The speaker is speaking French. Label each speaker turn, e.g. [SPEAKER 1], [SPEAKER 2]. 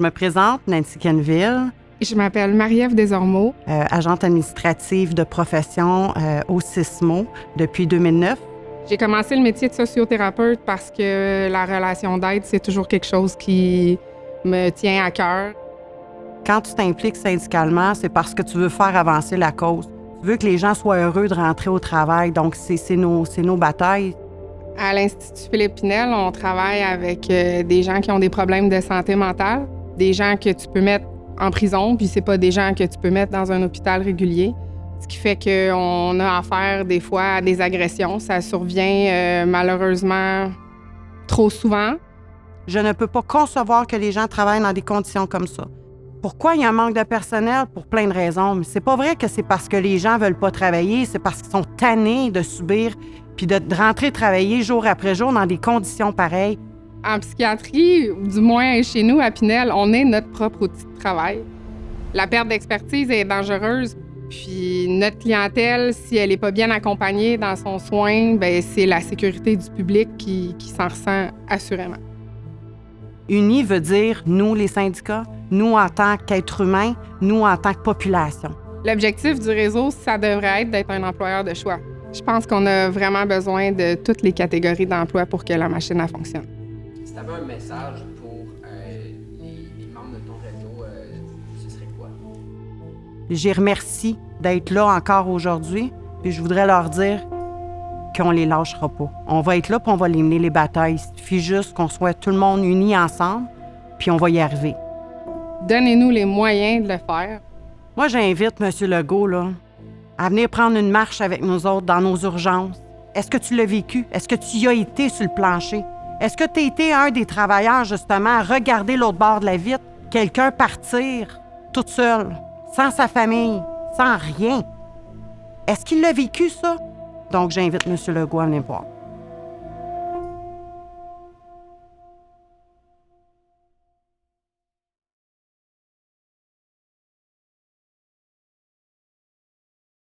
[SPEAKER 1] Je me présente, Nancy Kenville.
[SPEAKER 2] Je m'appelle Marie-Ève Desormeaux.
[SPEAKER 1] Agente administrative de profession au SISMO depuis 2009.
[SPEAKER 2] J'ai commencé le métier de sociothérapeute parce que la relation d'aide, c'est toujours quelque chose qui me tient à cœur.
[SPEAKER 1] Quand tu t'impliques syndicalement, c'est parce que tu veux faire avancer la cause. Tu veux que les gens soient heureux de rentrer au travail. Donc, c'est nos batailles.
[SPEAKER 2] À l'Institut Philippe Pinel, on travaille avec des gens qui ont des problèmes de santé mentale, des gens que tu peux mettre en prison, puis c'est pas des gens que tu peux mettre dans un hôpital régulier. Ce qui fait qu'on a affaire des fois à des agressions. Ça survient malheureusement trop souvent.
[SPEAKER 1] Je ne peux pas concevoir que les gens travaillent dans des conditions comme ça. Pourquoi il y a un manque de personnel? Pour plein de raisons. Mais c'est pas vrai que c'est parce que les gens veulent pas travailler, c'est parce qu'ils sont tannés de subir puis de rentrer travailler jour après jour dans des conditions pareilles.
[SPEAKER 2] En psychiatrie, du moins chez nous à Pinel, on est notre propre outil de travail. La perte d'expertise est dangereuse. Puis notre clientèle, si elle n'est pas bien accompagnée dans son soin, bien, c'est la sécurité du public qui s'en ressent assurément.
[SPEAKER 1] Uni veut dire nous, les syndicats, nous en tant qu'êtres humains, nous en tant que population.
[SPEAKER 2] L'objectif du réseau, ça devrait être d'être un employeur de choix. Je pense qu'on a vraiment besoin de toutes les catégories d'emploi pour que la machine elle fonctionne.
[SPEAKER 3] Si tu avais un message pour les membres de ton réseau, ce serait quoi?
[SPEAKER 1] J'y remercie d'être là encore aujourd'hui, puis je voudrais leur dire qu'on les lâchera pas. On va être là, puis on va mener les batailles. Il suffit juste qu'on soit tout le monde unis ensemble, puis on va y arriver.
[SPEAKER 2] Donnez-nous les moyens de le faire.
[SPEAKER 1] Moi, j'invite M. Legault là, à venir prendre une marche avec nous autres dans nos urgences. Est-ce que tu l'as vécu? Est-ce que tu y as été sur le plancher? Est-ce que tu as été un des travailleurs, justement, à regarder l'autre bord de la vitre, quelqu'un partir toute seule, sans sa famille, sans rien? Est-ce qu'il l'a vécu, ça? Donc, j'invite M. Legault à venir voir.